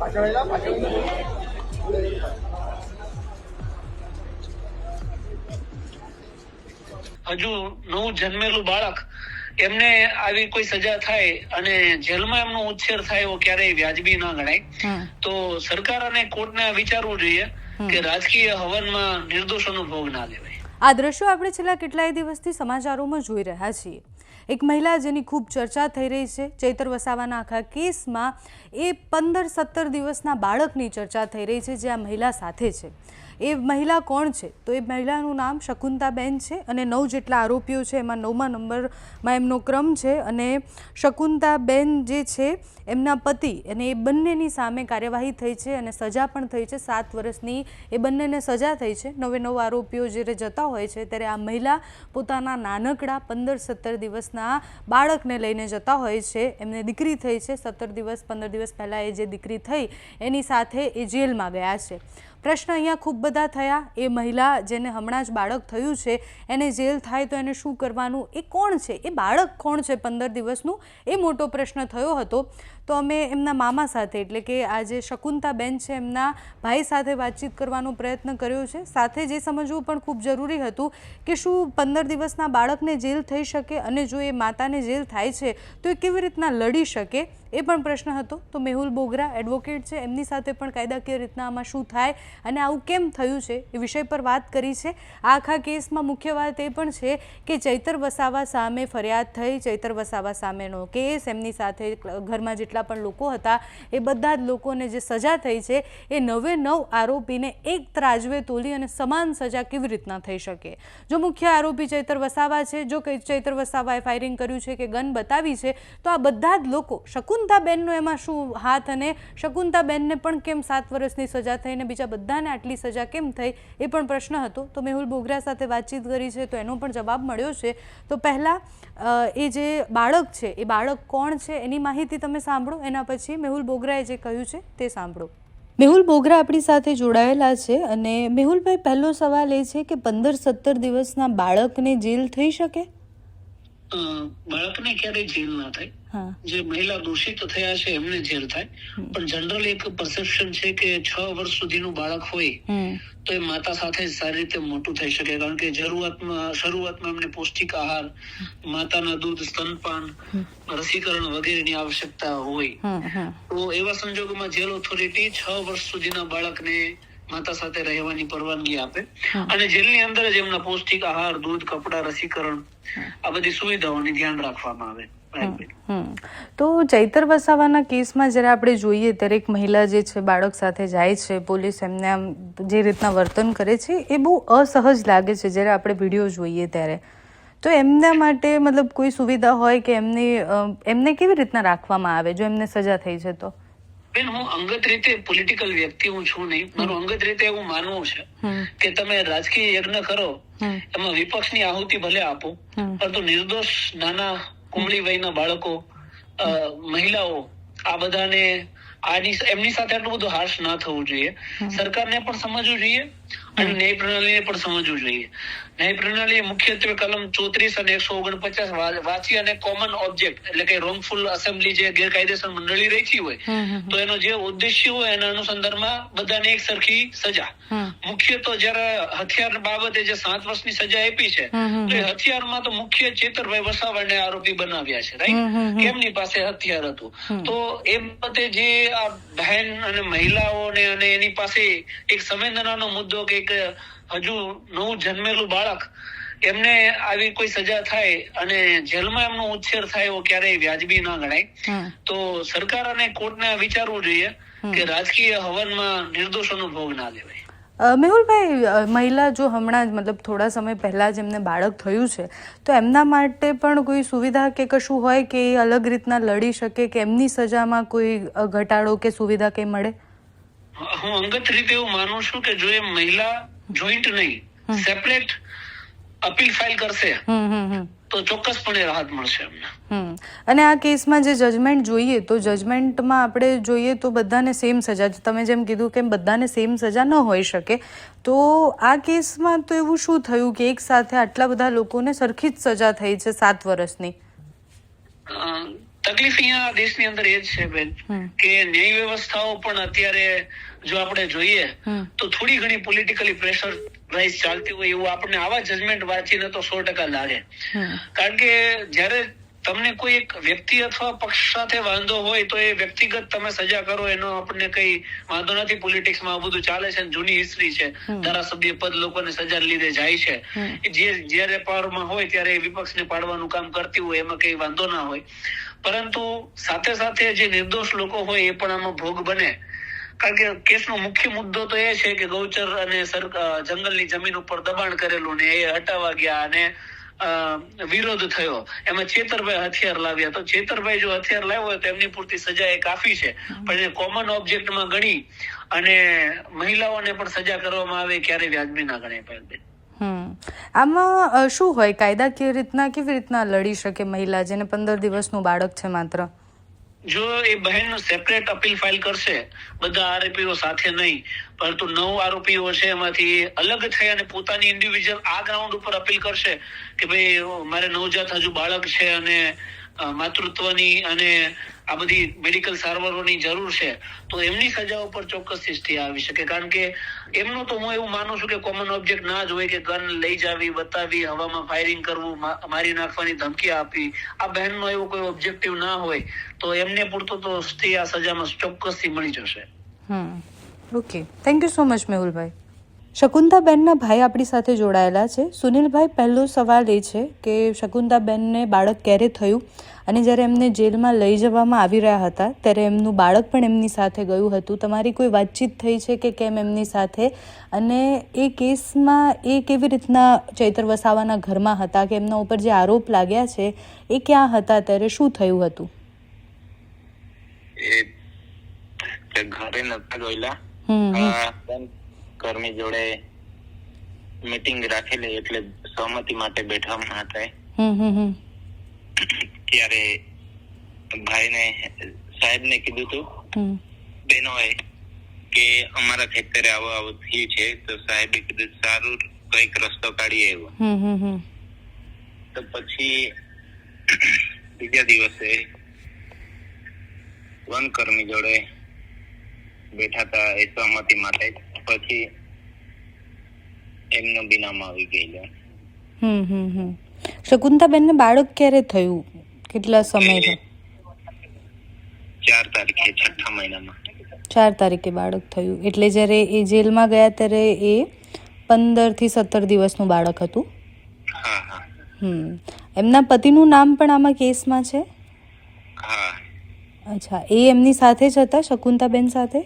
હજુ નવું જન્મેલું બાળક એમને આવી કોઈ સજા થાય અને જેલમાં એમનો ઉછેર થાય એવો ક્યારેય વ્યાજબી ના ગણાય. તો સરકાર અને કોર્ટને વિચારવું જોઈએ કે રાજકીય હવનમાં નિર્દોષોનો ભોગ ના લેવાય. આ દ્રશ્યો આપણે છેલ્લા કેટલાય દિવસથી સમાચારોમાં જોઈ રહ્યા છીએ. એક મહિલા જેની ખૂબ ચર્ચા થઈ રહી છે, ચૈતર વસાવાના આખા કેસમાં એ 15-17 દિવસના બાળકની ચર્ચા થઈ રહી છે જે આ મહિલા સાથે છે. એ મહિલા કોણ છે? તો એ મહિલાનું નામ શકુંતાબેન છે અને 9 જેટલા આરોપીઓ છે, એમાં 9મા નંબરમાં એમનો ક્રમ છે. અને શકુંતાબેન જે છે એમના પતિ અને એ બંનેની સામે કાર્યવાહી થઈ છે અને સજા પણ થઈ છે. 7 વર્ષની એ બંનેને સજા થઈ છે. 9 આરોપીઓ જ્યારે જતા હોય છે ત્યારે આ મહિલા પોતાના નાનકડા 15-17 દિવસના બાળકને લઈને જતા હોય છે. એમને દીકરી થઈ છે 17 દિવસ 15 દિવસ પહેલાં એ જે દીકરી થઈ એની સાથે એ જેલમાં ગયા છે. પ્રશ્ન અહીંયા ખૂબ બધા થયા. એ મહિલા જેને હમણાં જ બાળક થયું છે એને જેલ થાય તો એને શું કરવાનું? એ કોણ છે? એ બાળક કોણ છે 15 દિવસનું? એ મોટો પ્રશ્ન થયો હતો. તો અમે એમના મામા સાથે એટલે કે આ જે શકુંતાબેન છે એમના ભાઈ સાથે વાતચીત કરવાનો પ્રયત્ન કર્યો છે. સાથે જે સમજવું પણ ખૂબ જરૂરી હતું કે શું 15 દિવસના બાળકને જેલ થઈ શકે અને જો એ માતાને જેલ થાય છે તો એ કેવી રીતના લડી શકે એ પણ પ્રશ્ન હતો. તો મેહુલ બોગરા એડવોકેટ છે, એમની સાથે પણ કાયદાકીય રીતના આમાં શું થાય અને આવું કેમ થયું છે એ વિષય પર વાત કરી છે. આ આખા કેસમાં મુખ્ય વાત એ પણ છે કે ચૈતર વસાવા સામે ફરિયાદ થઈ, ચૈતર વસાવા સામેનો કેસ, એમની સાથે ઘરમાં જેટલા પણ લોકો હતા એ બધા જ લોકોને જે સજા થઈ છે એ 9 આરોપીને એક ત્રાજવે તોલી અને સમાન સજા કેવી રીતના થઈ શકે? જો મુખ્ય આરોપી ચૈતર વસાવા છે, જો ચૈતર વસાવાએ ફાયરિંગ કર્યું છે કે ગન બતાવી છે, તો આ બધા જ લોકો શકુંતાબેનનો એમાં શું હાથ અને શકુંતાબેનને પણ કેમ 7 વર્ષની સજા થઈ અને બીજા બધાને આટલી સજા કેમ થઈ એ પણ પ્રશ્ન હતો. તો મેહુલ બોગરા સાથે વાતચીત કરી છે તો એનો પણ જવાબ મળ્યો છે. તો પહેલાં એ જે બાળક છે એ બાળક કોણ છે એની માહિતી તમે સાંભળો, એના પછી મેહુલ બોગરાએ જે કહ્યું છે તે સાંભળો. મેહુલ બોગરા આપણી સાથે જોડાયેલા છે. અને મેહુલભાઈ, પહેલો સવાલ એ છે કે 15-17 દિવસના બાળકને જેલ થઈ શકે? બાળકને ક્યારેય જેલ ના થાય. જે મહિલા દોષિત થયા છે એમને જેલ થાય. પણ જનરલ એક પરસેપ્શન છે કે 6 વર્ષ સુધીનું બાળક હોય તો એ માતા સાથે સારી રીતે મોટું થઈ શકે, કારણ કે શરૂઆતમાં એમને પૌષ્ટિક આહાર, માતાના દૂધ, સ્તનપાન, રસીકરણ વગેરેની આવશ્યકતા હોય. તો એવા સંજોગોમાં જેલ ઓથોરિટી 6 વર્ષ સુધીના બાળકને માતા સાથે રહેવાની પરવાનગી આપે અને જેલની અંદર જ એમના પૌષ્ટિક આહાર, દૂધ, કપડા, રસીકરણ આ બધી સુવિધાઓની ધ્યાન રાખવામાં આવે. તો ચૈતર વસાવાના કેસમાં જ્યારે આપણે જોઈએ ત્યારે એક મહિલા જે છે બાળક સાથે જાય છે, પોલીસ એમને આમ જે રીતના વર્તન કરે છે એ બહુ અસહજ લાગે છે જ્યારે આપણે વિડીયો જોઈએ ત્યારે. તો એમના માટે મતલબ કોઈ સુવિધા હોય કે એમને કેવી રીતના રાખવામાં આવે જો એમને સજા થઈ છે તો? બેન, હું અંગત રીતે પોલિટિકલ વ્યક્તિ હું છું નહીં. મારું અંગત રીતે એવું માનવું છે કે તમે રાજકીય યજ્ઞ કરો એમાં વિપક્ષની આહુતિ ભલે આપો, પરંતુ નિર્દોષ નાના કુમળી વયના બાળકો, મહિલાઓ, આ બધાને એમની સાથે આટલું બધું હાર્શ ના થવું જોઈએ. સરકારને પણ સમજવું જોઈએ અને ન્યાય પ્રણાલીને પણ સમજવું જોઈએ. ન્યાય પ્રણાલી મુખ્યત્વે કલમ 34 અને 149 વાંચી અને કોમન ઓબ્જેક્ટ એટલે કે રોંગફુલ અસેમ્બલી જે ગેરકાયદેસર મંડળી રહી હોય તો એનો જે ઉદ્દેશ્ય હોય એના અનુસંધાનમાં બધાને એક સરખી સજા. મુખ્ય તો જયારે હથિયાર બાબતે જે 7 વર્ષની સજા આપી છે તો એ હથિયારમાં તો મુખ્ય ચેતરભાઈ વસાવાને આરોપી બનાવ્યા છે, રાઈટ? કેમની પાસે હથિયાર હતું? તો એ બાબતે જે આ બહેન અને મહિલાઓને અને એની પાસે એક સંવેદનાનો મુદ્દો કે એક હજુ નવું જન્મેલું બાળક એમને આવી કોઈ સજા થાય અને જેલમાં એમનો ઉછેર થાય એવો ક્યારેય વ્યાજબી ના ગણાય. તો સરકાર અને કોર્ટને વિચારવું જોઈએ કે રાજકીય હવનમાં નિર્દોષોનો ભોગ ના લેવાય. મેહુલભાઈ, મહિલા જો હમણાં જ મતલબ થોડા સમય પહેલાં જ એમને બાળક થયું છે તો એમના માટે પણ કોઈ સુવિધા કે કશું હોય કે એ અલગ રીતના લડી શકે કે એમની સજામાં કોઈ ઘટાડો કે સુવિધા કંઈ મળે? હું અંગત રીતે એવું માનું છું કે જો એ મહિલા જોઈન્ટ નહીં સેપરેટ અપીલ ફાઇલ કરશે તો ચોક્કસપણે રાહત મળશે એમને. અને આ કેસમાં જે જજમેન્ટ જોઈએ તો જજમેન્ટમાં આપણે જોઈએ તો બધાને સેમ સજા, તમે જેમ કીધું કે બધાને સેમ સજા ન હોઈ શકે. તો આ કેસમાં તો એવું શું થયું કે એક સાથે આટલા બધા લોકોને સરખી જ સજા થઈ છે 7 વર્ષની? તકલીફ અહીંયા દેશની અંદર એ જ છે બેન કે ન્યાય વ્યવસ્થાઓ પણ અત્યારે જો આપણે જોઈએ તો થોડી ઘણી પોલિટિકલી પ્રેશર રાઇઝ ચાલતી હોય એવું આપણને આવા જજમેન્ટ વાંચીને તો 100% લાગે. કારણ કે જ્યારે તમને કોઈ એક વ્યક્તિ અથવા પક્ષ સાથે વાંધો હોય તો એ વ્યક્તિગત તમે સજા કરો એનો આપણને કઈ વાંધો નથી. પોલિટિક્સમાં આ બધું ચાલે છે, જૂની હિસ્ટ્રી છે. ધારાસભ્ય પદ લોકોને સજા લીધે જાય છે. જ્યારે પાવરમાં હોય ત્યારે વિપક્ષને પાડવાનું કામ કરતી હોય, એમાં કઈ વાંધો ના હોય. પરંતુ સાથે સાથે જે નિર્દોષ લોકો હોય એ પણ આમાં ભોગ બને. કારણ કે કેસનો મુખ્ય મુદ્દો તો એ છે કે ગૌચર અને જંગલની જમીન ઉપર દબાણ કરેલું ને એ હટાવવા ગયા અને વિરોધ થયો. એમાં ચેતરભાઈ હથિયાર લાવ્યા. તો ચેતરભાઈ જો હથિયાર લાવ્યો હોય તો એમની પૂરતી સજા એ કાફી છે, પણ એ કોમન ઓબ્જેક્ટમાં ગણી અને મહિલાઓને પણ સજા કરવામાં આવે ક્યારે વ્યાજબી ના ગણાય. આમાં શું હોય, કાયદા કેવી રીતના લડી શકે મહિલા જેને 15 દિવસનું બાળક છે માત્ર? જો એ બહેન સેપરેટ અપીલ ફાઇલ કરશે, બધા આરોપીઓ સાથે નહીં, પરંતુ 9 આરોપીઓ છે એમાંથી અલગ થઈ અને પોતાની ઇન્ડિવિજ્યુઅલ આ ગ્રાઉન્ડ ઉપર અપીલ કરશે કે ભાઈ મારે નવજાત હજુ બાળક છે અને માતૃત્વની અને આ બધી મેડિકલ સારવારોની જરૂર છે, તો એમની સજા ઉપર ચોક્કસથી સ્ટે આવી શકે. કારણ કે એમનું તો હું એવું માનું છું કે કોમન ઓબ્જેક્ટ ના જ હોય કે ગન લઈ જાવી, બતાવી, હવામાં ફાયરિંગ કરવું, મારી નાખવાની ધમકી આપી. આ બહેનનો એવો કોઈ ઓબ્જેક્ટિવ ના હોય તો એમને પૂરતો તો સ્ટે આ સજામાં ચોક્કસથી મળી જશે. Okay, thank you so much મેહુલભાઈ. શકુંતલાબેનના ભાઈ આપણી સાથે જોડાયેલા છે. સુનિલભાઈ, પહેલો સવાલ એ છે કે શકુંતલાબેનને બાળક ક્યારે થયું અને જ્યારે એમને જેલમાં લઈ જવામાં આવી રહ્યા હતા ત્યારે એમનું બાળક પણ એમની સાથે ગયું હતું. તમારી કોઈ વાતચીત થઈ છે કે કેમ એમની સાથે? અને એ કેસમાં એ કેવી રીતના ચૈતર વસાવાના ઘરમાં હતા કે એમના ઉપર જે આરોપ લાગ્યા છે એ ક્યાં હતા ત્યારે શું થયું હતું? ઘરે નતા ગયેલા, કર્મી જોડે મીટિંગ રાખેલી એટલે સહમતિ માટે બેઠવામાં હતા. ત્યારે ભાઈને સાહેબને કીધું હતું બહેનોએ કે અમારા ખેતરે આવું થયું છે, તો સાહેબે કીધું સારું કઈક રસ્તો કાઢીએ એવો. તો પછી બીજા દિવસે વનકર્મી જોડે બેઠા હતા એ સહમતિ માટે. પછી એમનો બી નામ આવી ગયેલો. શકુંતલાબેનને બાળક ક્યારે થયું? કેટલા સમય? 4 તારીખે 6ઠા મહિનામાં 4 તારીખે બાળક થયું. એટલે જ્યારે એ જેલમાં ગયા ત્યારે એ 15 થી 17 દિવસનું બાળક હતું. એમના પતિનું નામ પણ આમાં કેસમાં છે? અચ્છા, એ એમની સાથે જ હતા, શકુંતલાબેન સાથે?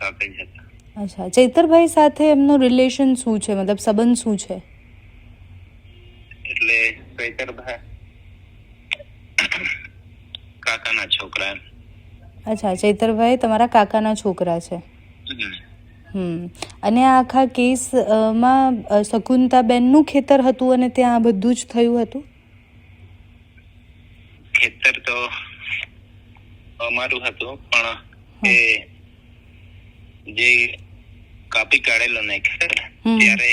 સાથે જ હતા. અચ્છા, ચૈતરભાઈ સાથે એમનો રિલેશન શું છે, મતલબ સંબંધ શું છે? એટલે ચૈતરભાઈ કાકાના છોકરા. અચ્છા, ચૈતરભાઈ તમારા કાકાના છોકરા છે. અને આ આખા કેસમાં શકુંતલાબેનનું ખેતર હતું અને ત્યાં બધું જ થયું હતું? ખેતર તો અમારું હતું, પણ એ જે કાપી કાઢેલો ને ખેતર, ત્યારે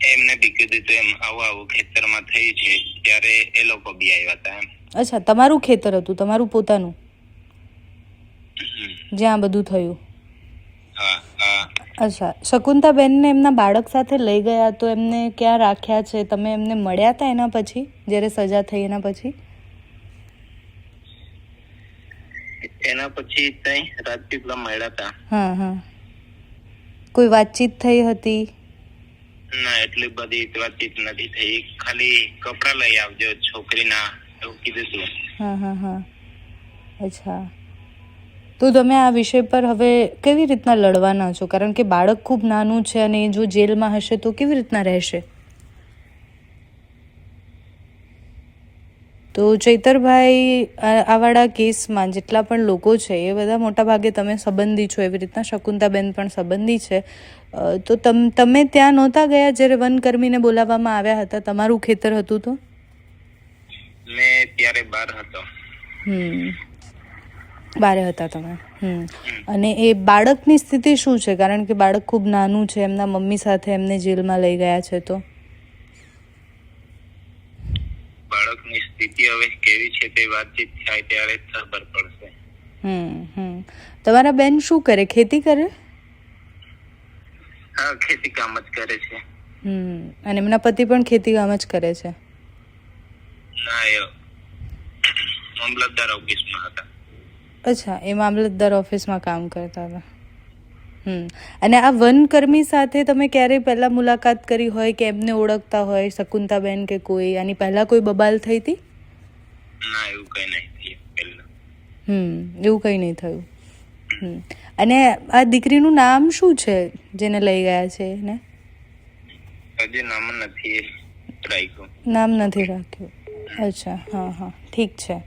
એમને બી કીધું હતું એમ આવું ખેતરમાં થઈ છે, ત્યારે એ લોકો બી આવ્યા હતા એમ. અચ્છા, તમારું ખેતર હતું, તમારું પોતાનું, જ્યાં બધું થયું? અચ્છા, શકુંતલાબેનને એમના બાળક સાથે લઈ ગયા તો એમને ક્યાં રાખ્યા છે? તમે એમને મળ્યા હતા એના પછી, જ્યારે સજા થઈ એના પછી? એના પછી ત્યાં રાજપીપળા મળ્યા હતા. કોઈ વાતચીત થઈ હતી? ના, એટલી બધી વાતચીત નથી થઈ. ખાલી કપડા લઈ આવજો છોકરીના એવું કીધું હતું. અચ્છા, તો તમે આ વિષય પર હવે કેવી રીતના લડવાના છો? કારણ કે બાળક ખૂબ નાનું છે અને એ જો જેલમાં હશે તો કેવી રીતના રહેશે? તો ચૈતરભાઈ, આવાળા કેસમાં જેટલા પણ લોકો છે એ બધા મોટા ભાગે તમે સંબંધી છો, એવી રીતના શકુંતલાબેન પણ સંબંધી છે. તો તમે ત્યાં નહોતા ગયા જ્યારે વનકર્મીને બોલાવવામાં આવ્યા હતા? તમારું ખેતર હતું તો? મેં ત્યારે બહાર હતો. બારે હતા તમે? અને એ બાળકની સ્થિતિ શું છે? કારણ કે બાળક ખૂબ નાનું છે, એમના મમ્મી સાથે એમને જેલમાં લઈ ગયા છે. તો બાળકની સ્થિતિ પછી હવે કેવી છે તે વાતચીત થાય ત્યારે જ ખબર પડશે. તમારા બેન શું કરે? ખેતી કરે? હા, ખેતી કામ જ કરે છે. અને એમના પતિ પણ ખેતી કામ જ કરે છે? ના, એ મામલતદાર ઓફિસમાં હતા. અચ્છા, એ મામલતદાર ઓફિસમાં કામ કરતા હતા. અને આ વનકર્મી સાથે તમે ક્યારેય પહેલા મુલાકાત કરી હોય કે એમને ઓળખતા હોય, શકુંતાબેન કે કોઈ? આની પહેલા કોઈ બબાલ થઈ હતી? ના, એવું કઈ નહીં થયું પહેલા. એવું કઈ નહીં થયું. અને આ દીકરીનું નામ શું છે જેને લઈ ગયા છે એને? હજી નામ નથી રાખ્યું. નામ નથી રાખ્યું. અચ્છા, હા, ઠીક છે.